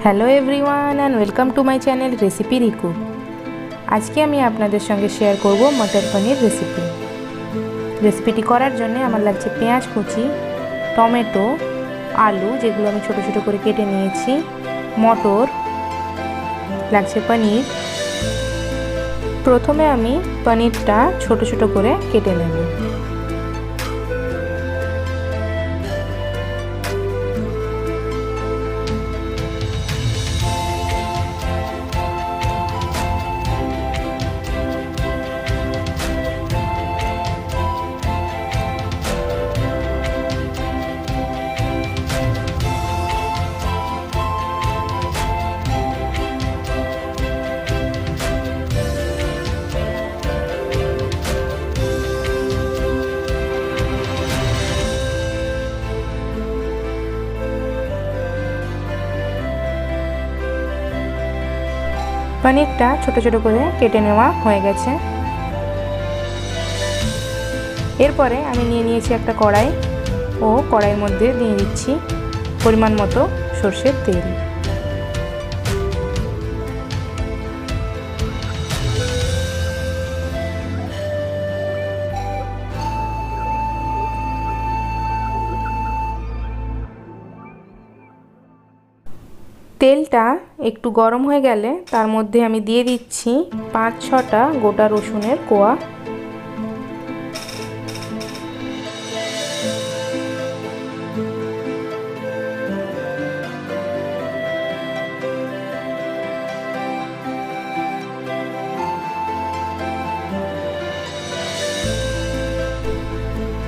Hello everyone and welcome to my channel recipe Riku. আজকে আমি আপনাদের সঙ্গে শেয়ার করব মটর পনির রেসিপিটি করার জন্য আমার লাগছে পেঁয়াজ কুচি, টমেটো, আলু যেগুলো আমি ছোট ছোট করে কেটে নিয়েছি, মটর, লাগছে পনির। প্রথমে আমি পনিরটা ছোট ছোট করে কেটে নেব। পনিরটা ছোট ছোট করে কেটে নেওয়া হয়ে গেছে। এরপরে আমি নিয়ে নিয়েছি একটা কড়াই ও কড়াইয়ের মধ্যে দিয়ে দিচ্ছি পরিমাণ মতো সরষের তেল। তেলটা একটু গরম হয়ে গেলে তার মধ্যে আমি দিয়ে দিচ্ছি 5-6টা গোটা রসুনের কোয়া।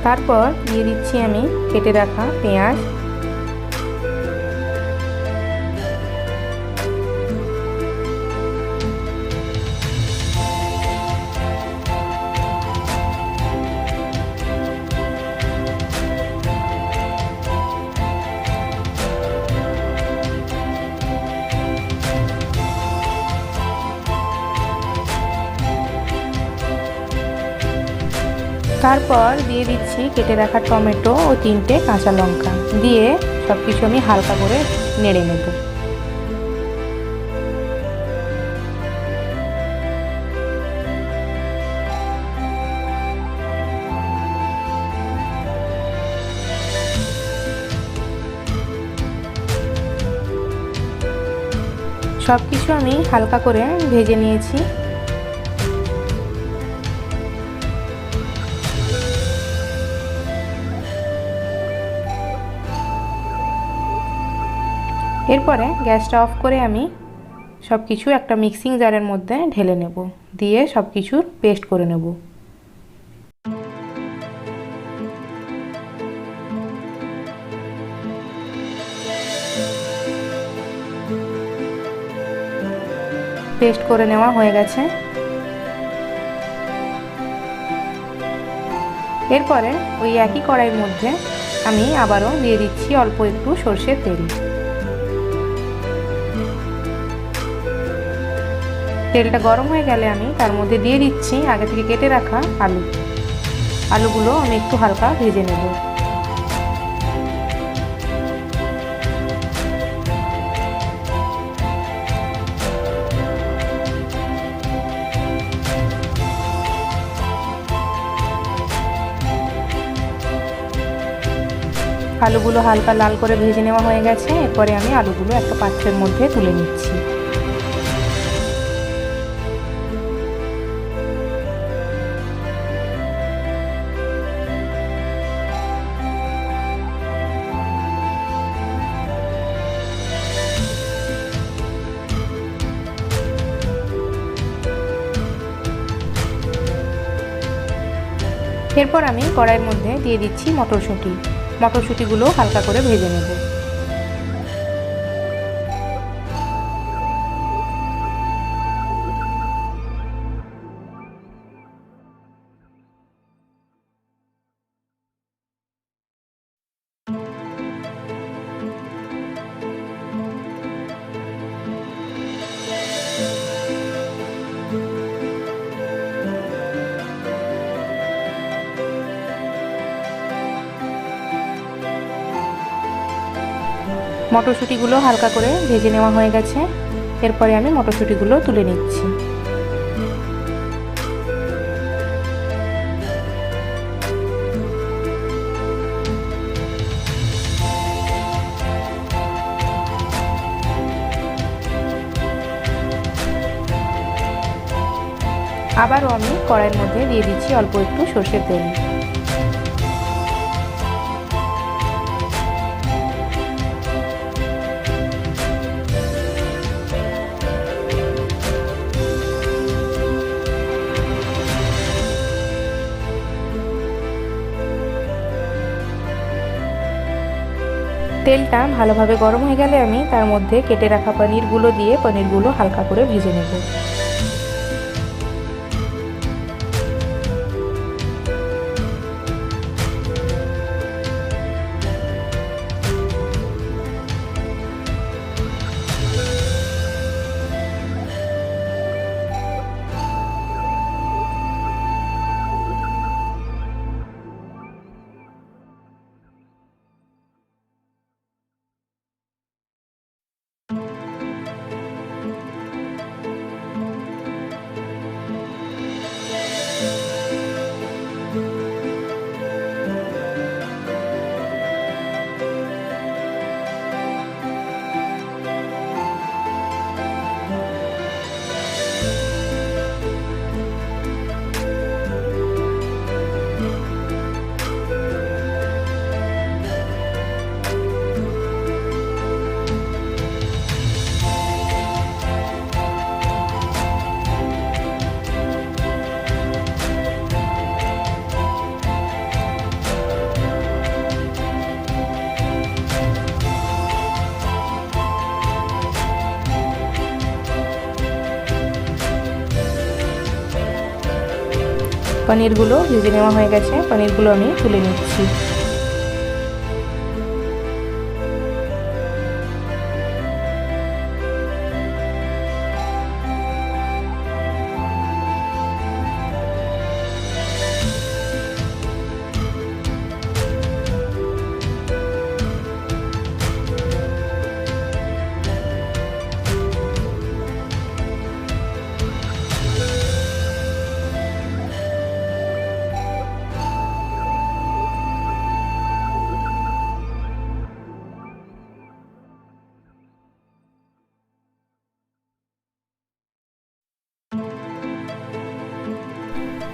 তারপর দিয়ে দিচ্ছি আমি কেটে রাখা পেঁয়াজ। তারপর দিয়ে দিচ্ছি কেটে রাখা টমেটো ও 3টে কাঁচা লঙ্কা দিয়ে সব কিছু আমি হালকা করে নেড়ে নেব। সব কিছু আমি হালকা করে ভেজে নিয়েছি। এরপরে গ্যাসটা অফ করে আমি সব কিছু একটা মিক্সিং জারের মধ্যে ঢেলে নেব, দিয়ে সব কিছুর পেস্ট করে নেব। পেস্ট করে নেওয়া হয়ে গেছে। এরপরে ওই একই কড়াইয়ের মধ্যে আমি আবারও দিয়ে দিচ্ছি অল্প একটু সরষের তেল। তেলটা গরম হয়ে গেলে আমি তার মধ্যে দিয়ে দিচ্ছি আগে থেকে কেটে রাখা আলুগুলো আমি একটু হালকা ভেজে নেব। আলুগুলো হালকা লাল করে ভেজে নেওয়া হয়ে গেছে। এরপরে আমি আলুগুলো একটা পাত্রের মধ্যে তুলে নিচ্ছি। এরপর আমি কড়াইয়ের মধ্যে দিয়ে দিচ্ছি মটরশুঁটিগুলো হালকা করে ভেজে নেব। মটরশুঁটিগুলো হালকা করে ভেজে নেওয়া হয়ে গেছে। এরপরে আমি মটরশুঁটিগুলো তুলে নিচ্ছি। আবারও আমি কড়াইয়ের মধ্যে দিয়ে দিচ্ছি অল্প একটু সর্ষের তেল। তেলটা ভালোভাবে গরম হয়ে গেলে আমি তার মধ্যে কেটে রাখা পনিরগুলো দিয়ে পনিরগুলো হালকা করে ভেজে নেব। পনিরগুলো ভেজে নেওয়া হয়ে গেছে, পনিরগুলো আমি তুলে নিচ্ছি।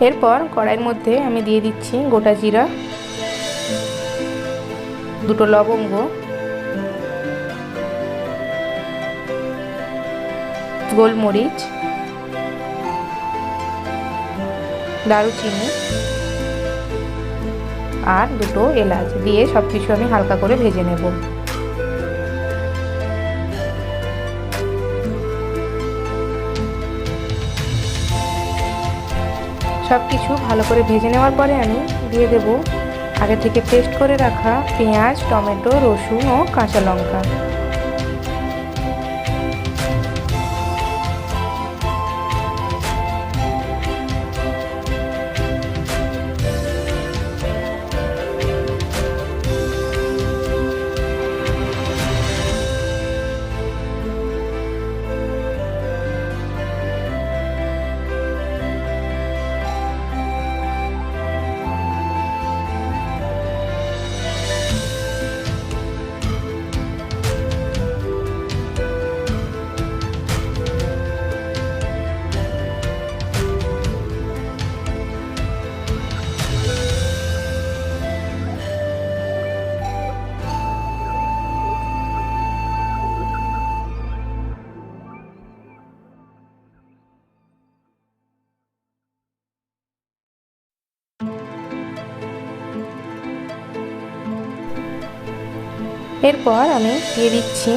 এরপর কড়াইয়ের মধ্যে আমি দিয়ে দিচ্ছি গোটা জিরা, দুটো লবঙ্গ, গোলমরিচ, দারুচিনি আর দুটো এলাচ দিয়ে সবকিছু আমি হালকা করে ভেজে নেব। সব কিছু ভালো করে ভেজে নেওয়ার পরে আমি দিয়ে দেব আগে থেকে পেস্ট করে রাখা পেঁয়াজ, টমেটো, রসুন ও কাঁচা লঙ্কা। এরপর আমি দিয়ে দিচ্ছি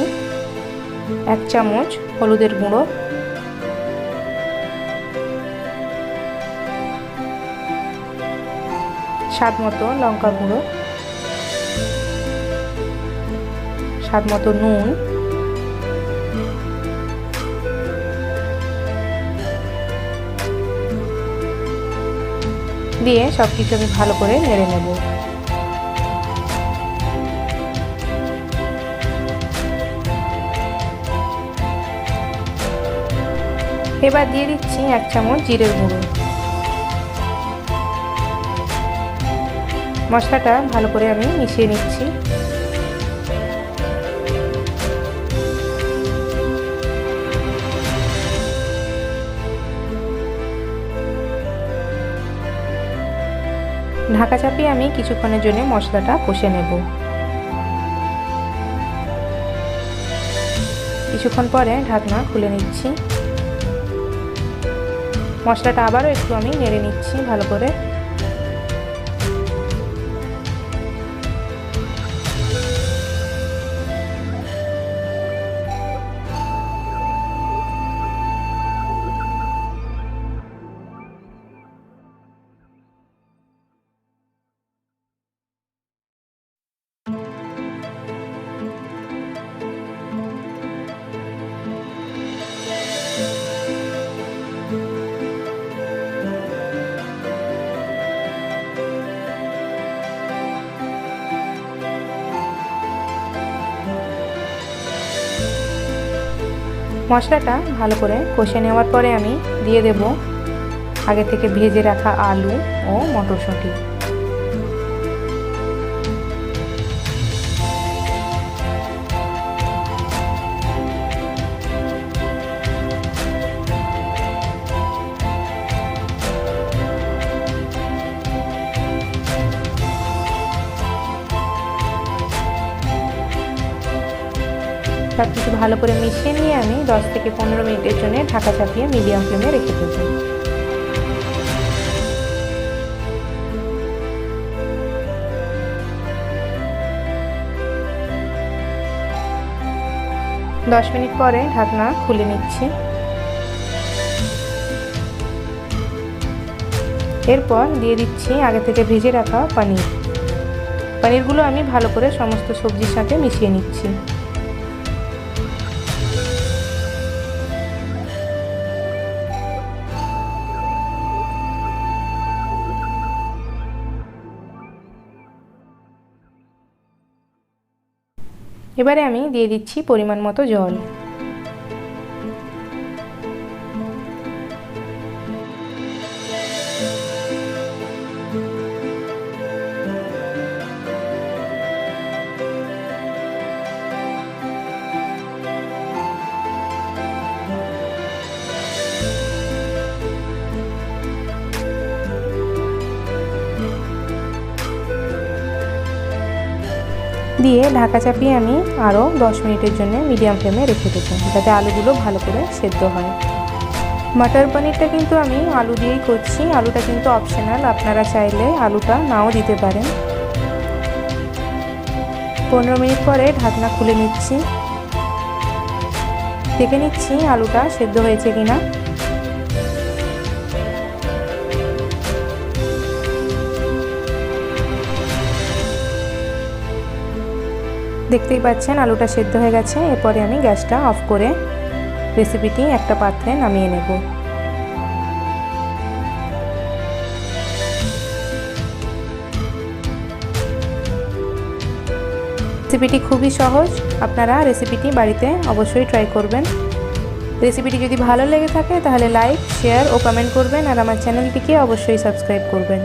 1 চামচ হলুদের গুঁড়ো, স্বাদ মতো লঙ্কা গুঁড়ো, স্বাদ মতো নুন, দিয়ে সবকিছু আমি ভালো করে নেড়ে নেব। এবার দিয়ে দিচ্ছি 1 চামচ জিরের গুঁড়ো। মশলাটা ভালো করে আমি মিশিয়ে নিচ্ছি। ঢাকা চাপিয়ে আমি কিছুক্ষণের জন্য মশলাটা কষে নেব। কিছুক্ষণ পরে ঢাকনা খুলে নিচ্ছি। মশলাটা আবারও একটু আমি নেড়ে নিচ্ছি ভালো করে। মশলাটা ভালো করে কষে নেওয়ার পরে আমি দিয়ে দেব আগে থেকে ভেজে রাখা আলু ও মটরশুঁটি। সব কিছু ভালো করে মিশিয়ে নিয়ে আমি 10 থেকে 15 মিনিটের জন্য ঢাকা চাপিয়ে মিডিয়াম ফ্লেমে রেখে দেব। দশ মিনিট পরে ঢাকনা খুলে নিচ্ছি। এরপর দিয়ে দিচ্ছি আগে থেকে ভেজে রাখা পনির। পনিরগুলো আমি ভালো করে সমস্ত সবজির সাথে মিশিয়ে নিচ্ছি। এবারে আমি দিয়ে দিচ্ছি পরিমাণ মতো জল। দিয়ে ঢাকা চাপিয়ে আমি আরও 10 মিনিটের জন্য মিডিয়াম ফ্লেমে রেখে দেব, যাতে আলুগুলো ভালো করে সেদ্ধ হয়। মটর পনিরটা কিন্তু আমি আলু দিয়েই করছি। আলুটা কিন্তু অপশনাল, আপনারা চাইলে আলুটা নাও দিতে পারেন। 15 মিনিট পরে ঢাকনা খুলে নিচ্ছি। দেখে নিচ্ছি আলুটা সেদ্ধ হয়েছে কিনা। দেখতেই পাচ্ছেন আলুটা সেদ্ধ হয়ে গেছে। এরপরে আমি গ্যাসটা অফ করে রেসিপিটি একটা পাত্রে নামিয়ে নেব। রেসিপিটি খুবই সহজ, আপনারা রেসিপিটি বাড়িতে অবশ্যই ট্রাই করবেন। রেসিপিটি যদি ভালো লেগে থাকে তাহলে লাইক, শেয়ার ও কমেন্ট করবেন, আর আমার চ্যানেলটিকে অবশ্যই সাবস্ক্রাইব করবেন।